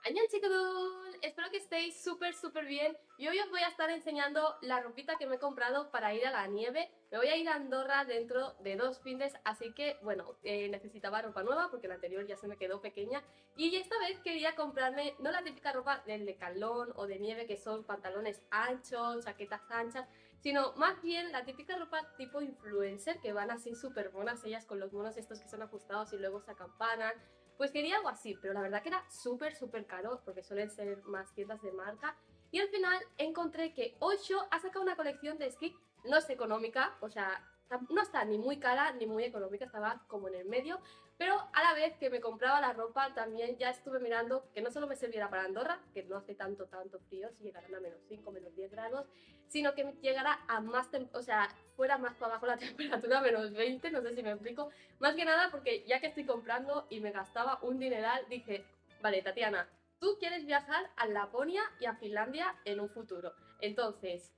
Annyeonghaseyo, espero que estéis súper bien y hoy os voy a estar enseñando la ropita que me he comprado para ir a la nieve. Me voy a ir a Andorra dentro de 2 fines, así que bueno, necesitaba ropa nueva porque la anterior ya se me quedó pequeña y esta vez quería comprarme no la típica ropa del Decathlon o de nieve que son pantalones anchos, chaquetas anchas, sino más bien la típica ropa tipo influencer que van así súper monas ellas con los monos estos que son ajustados y luego se acampanan. Pues quería algo así, pero la verdad que era súper caro porque suelen ser más tiendas de marca. Y al final encontré que Osho ha sacado una colección de esquí, no es económica, o sea, no está ni muy cara ni muy económica, estaba como en el medio, pero a la vez que me compraba la ropa también ya estuve mirando que no solo me sirviera para Andorra, que no hace tanto frío, si llegaran a -5, -10 grados, sino que llegara a más, o sea, fuera más para abajo la temperatura, -20, no sé si me explico. Más que nada porque ya que estoy comprando y me gastaba un dineral, dije, vale, Tatiana, tú quieres viajar a Laponia y a Finlandia en un futuro. Entonces,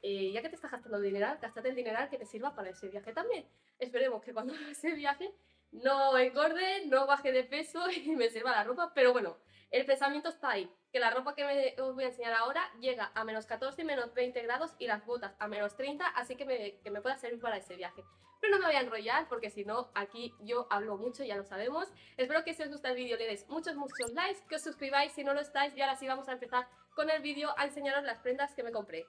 ya que te estás gastando dineral, gástate el dineral que te sirva para ese viaje también. Esperemos que cuando haga ese viaje no engorde, no baje de peso y me sirva la ropa, pero bueno, el pensamiento está ahí, que la ropa que os voy a enseñar ahora llega a -14 y -20 grados y las botas a -30, así que me pueda servir para ese viaje. Pero no me voy a enrollar porque si no, aquí yo hablo mucho, ya lo sabemos. Espero que si os gusta el vídeo le deis muchos likes, que os suscribáis si no lo estáis y ahora sí vamos a empezar con el vídeo a enseñaros las prendas que me compré.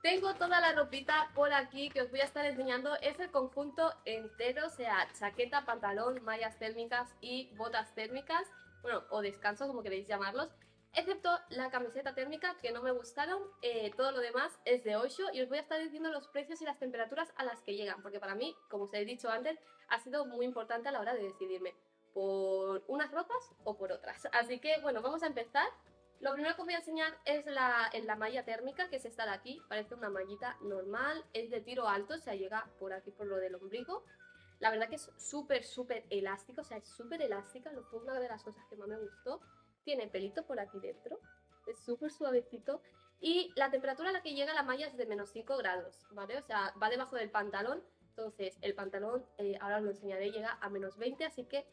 Tengo toda la ropita por aquí que os voy a estar enseñando. Es el conjunto entero, o sea, chaqueta, pantalón, mallas térmicas y botas térmicas. Bueno, o descanso, como queréis llamarlos. Excepto la camiseta térmica, que no me gustaron. Todo lo demás es de Osho y os voy a estar diciendo los precios y las temperaturas a las que llegan. Porque para mí, como os he dicho antes, ha sido muy importante a la hora de decidirme por unas ropas o por otras. Así que, bueno, vamos a empezar. Lo primero que os voy a enseñar es la malla térmica, que es esta de aquí. Parece una mallita normal, es de tiro alto, o sea, llega por aquí por lo del ombligo. La verdad que es súper elástico, o sea, es súper elástica, fue una de las cosas que más me gustó. Tiene pelito por aquí dentro, es súper suavecito. Y la temperatura a la que llega la malla es de -5 grados, ¿vale? O sea, va debajo del pantalón, entonces el pantalón, ahora os lo enseñaré, llega a -20, así que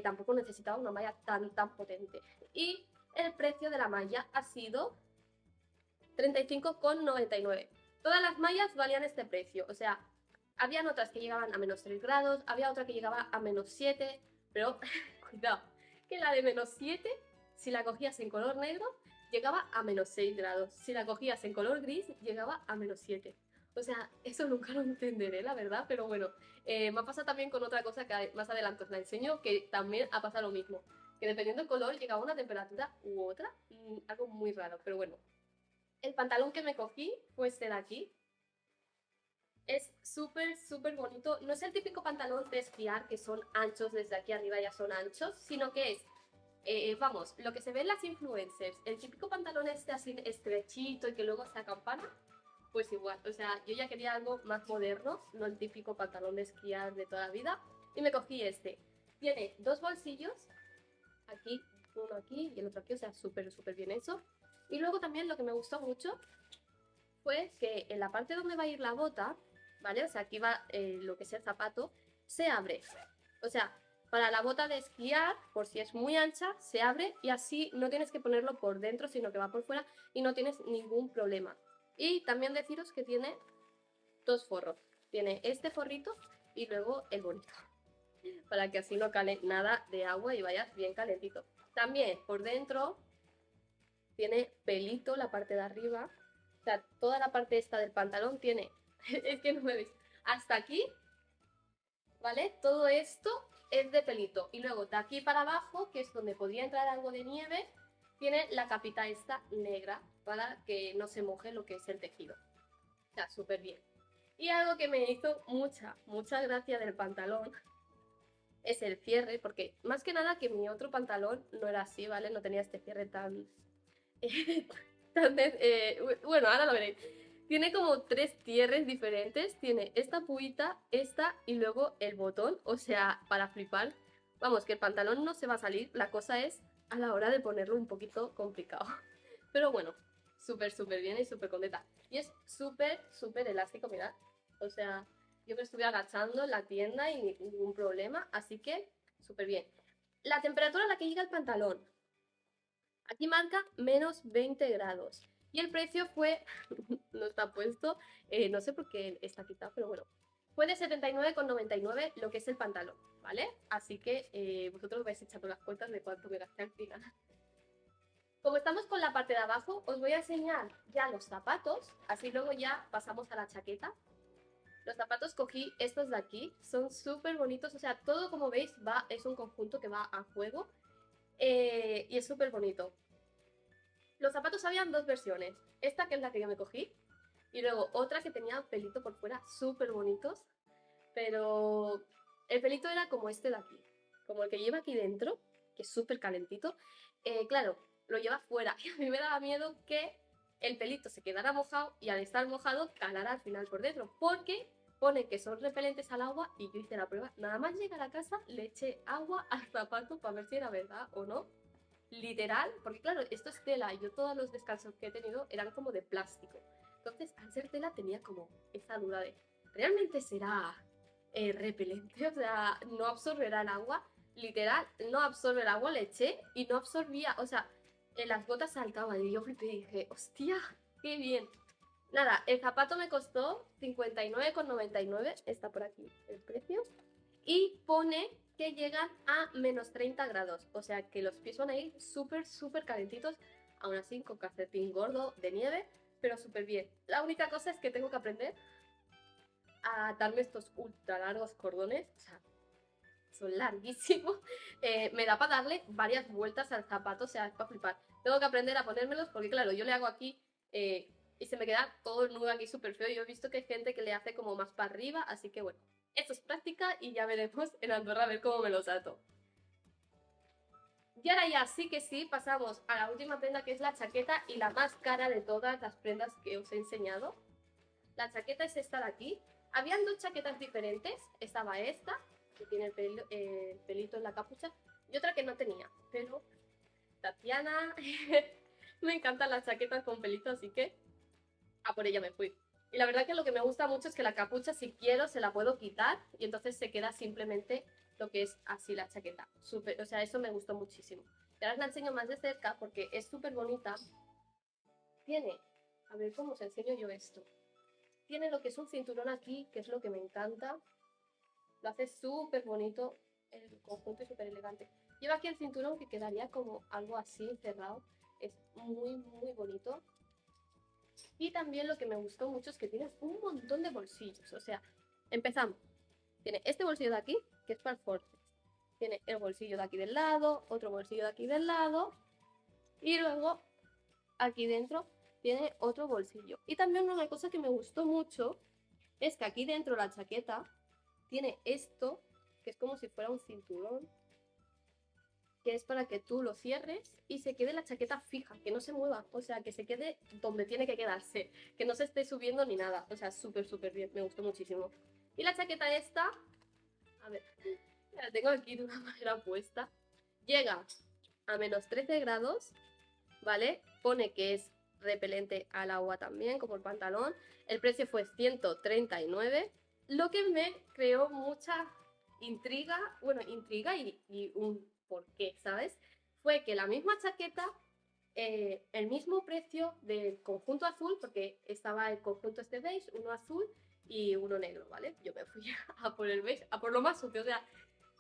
tampoco necesitaba una malla tan potente. Y el precio de la malla ha sido 35,99. Todas las mallas valían este precio, o sea, habían otras que llegaban a -3 grados, había otra que llegaba a -7, pero cuidado, que la de -7, si la cogías en color negro, llegaba a -6 grados, si la cogías en color gris, llegaba a -7. O sea, eso nunca lo entenderé, la verdad, pero bueno, me ha pasado también con otra cosa que más adelante os la enseño, que también ha pasado lo mismo, que dependiendo del color llegaba a una temperatura u otra, algo muy raro, pero bueno. El pantalón que me cogí fue este de aquí. Es súper bonito. No es el típico pantalón de esquiar que son anchos, desde aquí arriba ya son anchos, sino que es, vamos, lo que se ve en las influencers, el típico pantalón este así estrechito y que luego se acampana, pues igual. O sea, yo ya quería algo más moderno, no el típico pantalón de esquiar de toda la vida, y me cogí este. Tiene dos bolsillos, aquí, uno aquí y el otro aquí, o sea, súper bien hecho. Y luego también lo que me gustó mucho fue que en la parte donde va a ir la bota, ¿vale? O sea, aquí va lo que es el zapato, se abre. O sea, para la bota de esquiar, por si es muy ancha, se abre y así no tienes que ponerlo por dentro, sino que va por fuera y no tienes ningún problema. Y también deciros que tiene dos forros. Tiene este forrito y luego el bonito, para que así no cale nada de agua y vayas bien calentito. También por dentro tiene pelito la parte de arriba. O sea, toda la parte esta del pantalón tiene, es que no me veis, hasta aquí, ¿vale? Todo esto es de pelito. Y luego de aquí para abajo, que es donde podría entrar algo de nieve, tiene la capita esta negra para que no se moje lo que es el tejido. O sea, súper bien. Y algo que me hizo mucha gracia del pantalón es el cierre, porque más que nada que mi otro pantalón no era así, ¿vale? No tenía este cierre tan bueno, ahora lo veréis. Tiene como tres cierres diferentes. Tiene esta puita, esta y luego el botón. O sea, para flipar. Vamos, que el pantalón no se va a salir. La cosa es a la hora de ponerlo un poquito complicado. Pero bueno, súper bien y súper contenta. Y es súper elástico, mirad. O sea, Yo me estuve agachando en la tienda y ningún problema, así que súper bien. La temperatura a la que llega el pantalón. Aquí marca menos 20 grados. Y el precio fue, no está puesto, no sé por qué está quitado, pero bueno. Fue de 79,99 lo que es el pantalón, ¿vale? Así que vosotros vais echando las cuentas de cuánto me gasté al final. Como estamos con la parte de abajo, os voy a enseñar ya los zapatos, así luego ya pasamos a la chaqueta. Los zapatos cogí estos de aquí, son súper bonitos, o sea, todo como veis es un conjunto que va a juego y es súper bonito. Los zapatos habían dos versiones, esta que es la que yo me cogí y luego otra que tenía pelito por fuera, súper bonitos, pero el pelito era como este de aquí, como el que lleva aquí dentro, que es súper calentito. Claro, lo lleva fuera y a mí me daba miedo que el pelito se quedara mojado y al estar mojado calara al final por dentro, porque pone que son repelentes al agua y yo hice la prueba. Nada más llegar a casa le eché agua al zapato para ver si era verdad o no. Literal, porque claro, esto es tela y yo todos los descansos que he tenido eran como de plástico. Entonces, al ser tela tenía como esa duda de, ¿realmente será repelente? O sea, no absorberá el agua. Literal, no absorbe el agua, le eché y no absorbía, o sea, las gotas saltaban y yo flipé y dije, hostia, qué bien. Nada, el zapato me costó 59,99, está por aquí el precio, y pone que llegan a menos 30 grados, o sea que los pies van a ir súper, súper calentitos, aún así con calcetín gordo de nieve, pero súper bien. La única cosa es que tengo que aprender a atarme estos ultra largos cordones, o sea, son larguísimos, me da para darle varias vueltas al zapato, o sea, es para flipar. Tengo que aprender a ponérmelos porque, claro, yo le hago aquí y se me queda todo el nudo aquí súper feo. Yo he visto que hay gente que le hace como más para arriba, así que bueno, esto es práctica y ya veremos en Andorra a ver cómo me los ato. Y ahora ya sí que sí, pasamos a la última prenda que es la chaqueta y la más cara de todas las prendas que os he enseñado. La chaqueta es esta de aquí. Habían dos chaquetas diferentes. Estaba esta, que tiene el pelito en la capucha, y otra que no tenía. Pero Tatiana, me encantan las chaquetas con pelito, así que a por ella me fui. Y la verdad que lo que me gusta mucho es que la capucha, si quiero, se la puedo quitar y entonces se queda simplemente lo que es así la chaqueta. Súper, o sea, eso me gustó muchísimo. Y ahora os la enseño más de cerca porque es súper bonita. Tiene, a ver cómo os enseño yo esto. Tiene lo que es un cinturón aquí, que es lo que me encanta. Lo hace súper bonito, el conjunto es súper elegante. Lleva aquí el cinturón que quedaría como algo así cerrado. Es muy, muy bonito. Y también lo que me gustó mucho es que tiene un montón de bolsillos. O sea, empezamos. Tiene este bolsillo de aquí, que es para el forceps. Tiene el bolsillo de aquí del lado, otro bolsillo de aquí del lado. Y luego, aquí dentro, tiene otro bolsillo. Y también una cosa que me gustó mucho es que aquí dentro la chaqueta tiene esto, que es como si fuera un cinturón, que es para que tú lo cierres y se quede la chaqueta fija, que no se mueva, o sea, que se quede donde tiene que quedarse, que no se esté subiendo ni nada, o sea, súper, súper bien, me gustó muchísimo. Y la chaqueta esta, a ver, la tengo aquí de una manera puesta, llega a menos 13 grados, ¿vale? Pone que es repelente al agua también, como el pantalón. El precio fue 139, lo que me creó mucha intriga, bueno, intriga y un porqué, ¿sabes? Fue que la misma chaqueta, el mismo precio del conjunto azul, porque estaba el conjunto este beige, uno azul y uno negro, ¿vale? Yo me fui a por el beige, a por lo más sucio, o sea,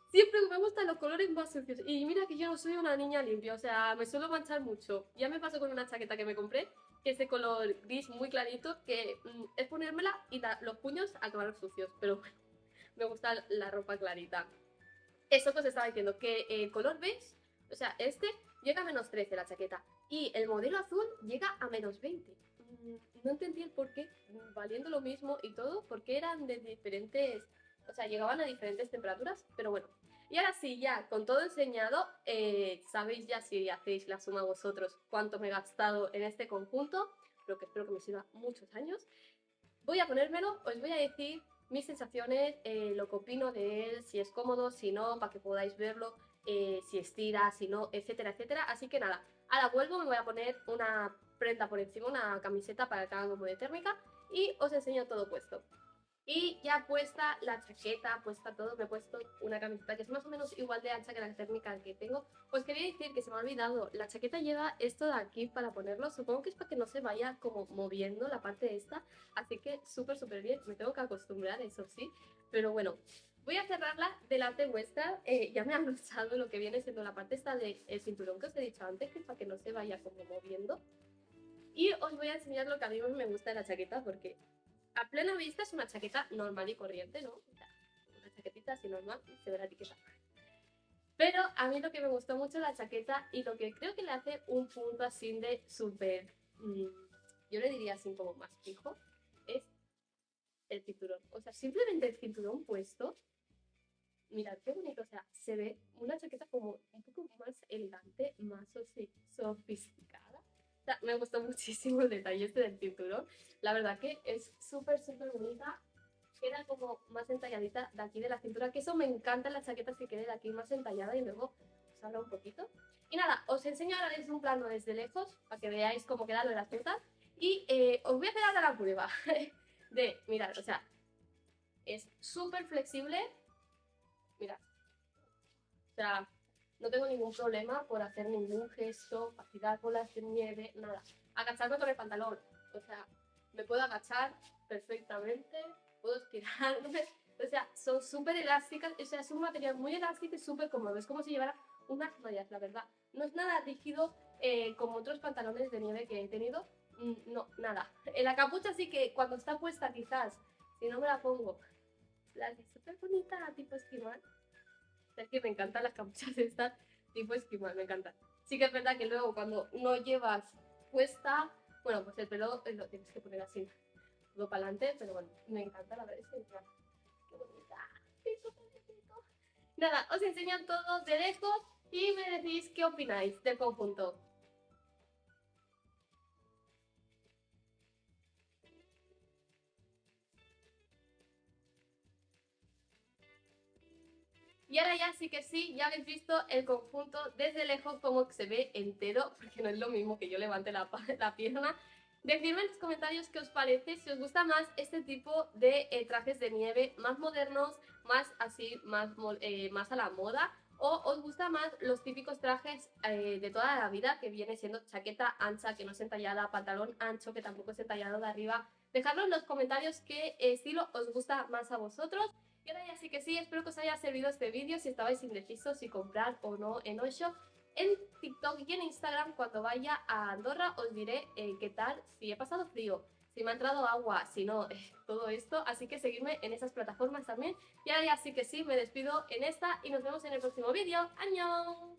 siempre me gustan los colores más sucios. Y mira que yo no soy una niña limpia, o sea, me suelo manchar mucho. Ya me pasó con una chaqueta que me compré, que es de color gris muy clarito, que es ponérmela y los puños acabaron sucios. Pero bueno, me gusta la ropa clarita. Eso pues estaba diciendo, que el color beige, o sea, este llega a menos 13 la chaqueta. Y el modelo azul llega a menos 20. No entendí el por qué, valiendo lo mismo y todo, porque eran de diferentes, o sea, llegaban a diferentes temperaturas, pero bueno. Y ahora sí, ya con todo enseñado, sabéis ya si hacéis la suma vosotros cuánto me he gastado en este conjunto, pero que espero que me sirva muchos años. Voy a ponérmelo, os voy a decir mis sensaciones, lo que opino de él, si es cómodo, si no, para que podáis verlo, si estira, si no, etcétera, etcétera. Así que nada, ahora vuelvo, me voy a poner una prenda por encima, una camiseta para que haga como de térmica y os enseño todo puesto. Y ya puesta la chaqueta, puesta todo, me he puesto una camiseta que es más o menos igual de ancha que la térmica que tengo. Pues quería decir que se me ha olvidado, la chaqueta lleva esto de aquí para ponerlo, supongo que es para que no se vaya como moviendo la parte esta, así que súper bien, me tengo que acostumbrar, eso sí, pero bueno. Voy a cerrarla delante vuestra, ya me han usado lo que viene siendo la parte esta del cinturón que os he dicho antes, que es para que no se vaya como moviendo. Y os voy a enseñar lo que a mí más me gusta de la chaqueta, porque a plena vista es una chaqueta normal y corriente, ¿no? O sea, una chaquetita así normal, se ve la etiqueta. Pero a mí lo que me gustó mucho la chaqueta y lo que creo que le hace un punto así de súper, yo le diría así como más fijo, es el cinturón. O sea, simplemente el cinturón puesto, mirad qué bonito, o sea, se ve una chaqueta como un poco más elegante, más sofisticada. O sea, me gustó muchísimo el detalle este del cinturón. La verdad que es súper bonita. Queda como más entalladita de aquí de la cintura, que eso me encanta en las chaquetas que quede de aquí más entallada y luego os hablo un poquito. Y nada, os enseño ahora desde un plano desde lejos para que veáis cómo queda lo de las puntas y os voy a hacer ahora la prueba de, mirad, o sea, es súper flexible, mirad, o sea, no tengo ningún problema por hacer ningún gesto, para tirar bolas de nieve, nada. Agacharme con el pantalón, o sea, me puedo agachar perfectamente, puedo estirarme, o sea, son súper elásticas, o sea, es un material muy elástico y súper cómodo, es como si llevara unas mallas, la verdad. No es nada rígido como otros pantalones de nieve que he tenido, no, nada. En la capucha sí que cuando está puesta quizás, si no me la pongo, la es súper bonita, tipo esquimal. Es que me encantan las capuchas estas tipo esquimal, me encantan. Sí que es verdad que luego cuando no llevas puesta, bueno, pues el pelo lo tienes que poner así, todo para adelante, pero bueno, me encanta, la verdad es que me encanta. Qué bonita, qué súper bonito. Nada, os enseño todo de lejos y me decís qué opináis del conjunto. Y ahora ya sí que sí, ya habéis visto el conjunto desde lejos como se ve entero, porque no es lo mismo que yo levante la pierna. Decidme en los comentarios qué os parece, si os gusta más este tipo de trajes de nieve más modernos, más así, más a la moda, o os gusta más los típicos trajes de toda la vida, que viene siendo chaqueta ancha, que no es entallada, pantalón ancho, que tampoco es entallado de arriba. Dejadlo en los comentarios qué estilo os gusta más a vosotros. Y ahora ya sí que sí, espero que os haya servido este vídeo. Si estabais indecisos si comprar o no en Osho, en TikTok y en Instagram cuando vaya a Andorra os diré qué tal, si he pasado frío, si me ha entrado agua, si no, todo esto. Así que seguidme en esas plataformas también. Y ahora ya sí que sí, me despido en esta y nos vemos en el próximo vídeo. ¡Añón!